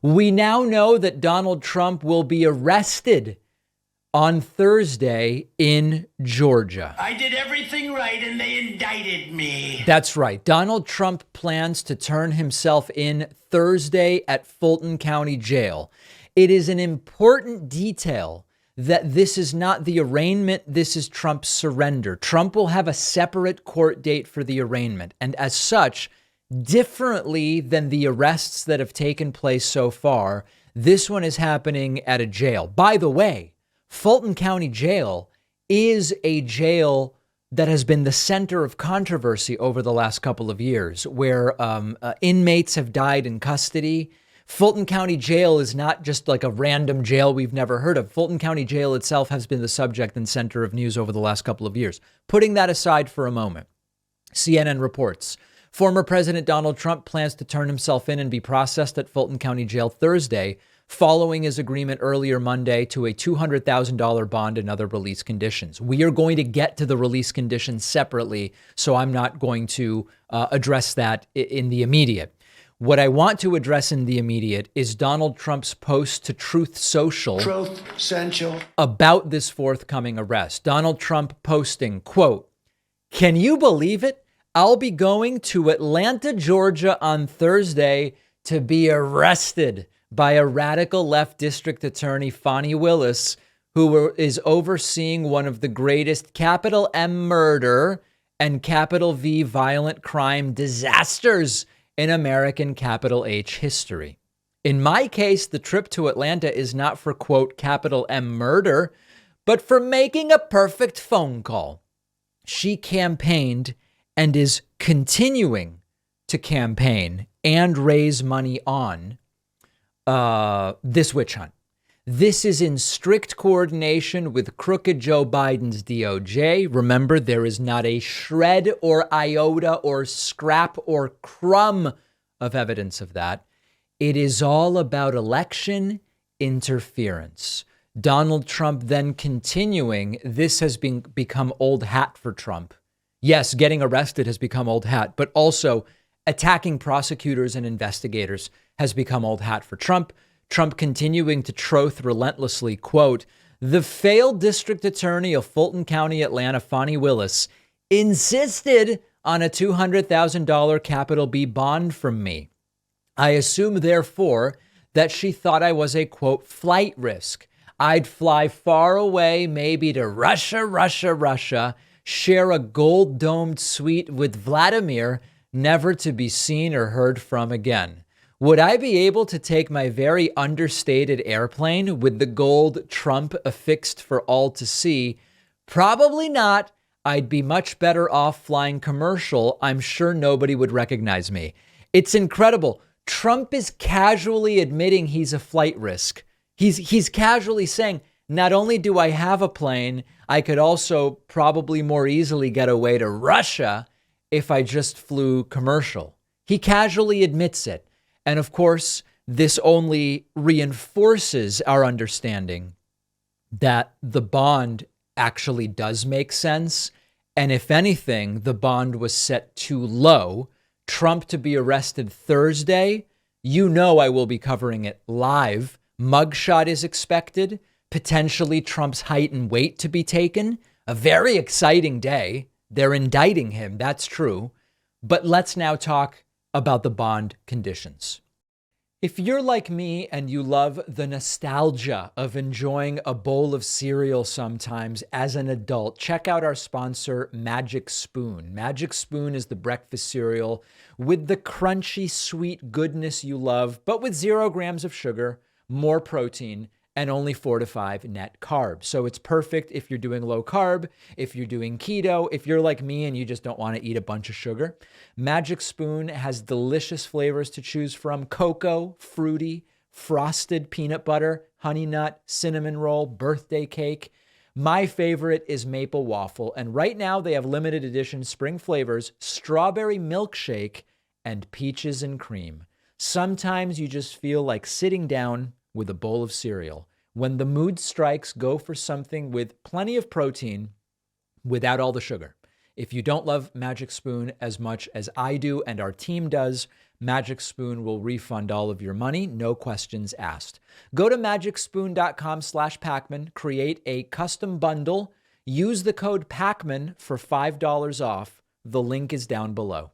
We now know that Donald Trump will be arrested on Thursday in Georgia. I did everything right and they indicted me. That's right. Donald Trump plans to turn himself in Thursday at Fulton County Jail. It is an important detail that this is not the arraignment. This is Trump's surrender. Trump will have a separate court date for the arraignment. And as such, differently than the arrests that have taken place so far, this one is happening at a jail. By the way, Fulton County Jail is a jail that has been the center of controversy over the last couple of years, where inmates have died in custody. Fulton County Jail is not just like a random jail we've never heard of. Fulton County Jail itself has been the subject and center of news over the last couple of years. Putting that aside for a moment, CNN reports former President Donald Trump plans to turn himself in and be processed at Fulton County Jail Thursday, following his agreement earlier Monday to a $200,000 bond and other release conditions. We are going to get to the release conditions separately, so I'm not going to address that in the immediate. What I want to address in the immediate is Donald Trump's post to Truth Social about this forthcoming arrest. Donald Trump posting, quote, "Can you believe it? I'll be going to Atlanta, Georgia on Thursday to be arrested by a radical left district attorney, Fani Willis, who is overseeing one of the greatest capital M murder and capital V violent crime disasters in American capital H history. In my case, the trip to Atlanta is not for, quote, capital M murder, but for making a perfect phone call." She campaigned and is continuing to campaign and raise money on this witch hunt. This is in strict coordination with crooked Joe Biden's DOJ. Remember, there is not a shred or iota or scrap or crumb of evidence of that. It is all about election interference. Donald Trump then continuing, this has become old hat for Trump. Yes, getting arrested has become old hat, but also attacking prosecutors and investigators has become old hat for Trump. Trump continuing to troth relentlessly, quote, "The failed district attorney of Fulton County, Atlanta, Fani Willis, insisted on a $200,000 capital B bond from me. I assume, therefore, that she thought I was a, quote, flight risk. I'd fly far away, maybe to Russia, share a gold-domed suite with Vladimir, never to be seen or heard from again. Would I be able to take my very understated airplane with the gold Trump affixed for all to see? Probably not. I'd be much better off flying commercial. I'm sure nobody would recognize me." It's incredible. Trump is casually admitting he's a flight risk. He's casually saying, not only do I have a plane, I could also probably more easily get away to Russia if I just flew commercial. He casually admits it. And of course, this only reinforces our understanding that the bond actually does make sense. And if anything, the bond was set too low. Trump to be arrested Thursday, you know I will be covering it live. Mugshot is expected. Potentially Trump's height and weight to be taken. A very exciting day. They're indicting him. That's true. But let's now talk about the bond conditions. If you're like me and you love the nostalgia of enjoying a bowl of cereal sometimes as an adult, check out our sponsor, Magic Spoon. Magic Spoon is the breakfast cereal with the crunchy, sweet goodness you love, but with 0 grams of sugar, more protein, and only 4 to 5 net carbs. So it's perfect if you're doing low carb, if you're doing keto, if you're like me and you just don't want to eat a bunch of sugar. Magic Spoon has delicious flavors to choose from: cocoa, fruity, frosted peanut butter, honey nut, cinnamon roll, birthday cake. My favorite is maple waffle. And right now they have limited edition spring flavors, strawberry milkshake, and peaches and cream. Sometimes you just feel like sitting down with a bowl of cereal. When the mood strikes, go for something with plenty of protein without all the sugar. If you don't love Magic Spoon as much as I do and our team does, Magic Spoon will refund all of your money, no questions asked. Go to magicspoon.com/Pacman, create a custom bundle, use the code PACMAN for $5 off. The link is down below.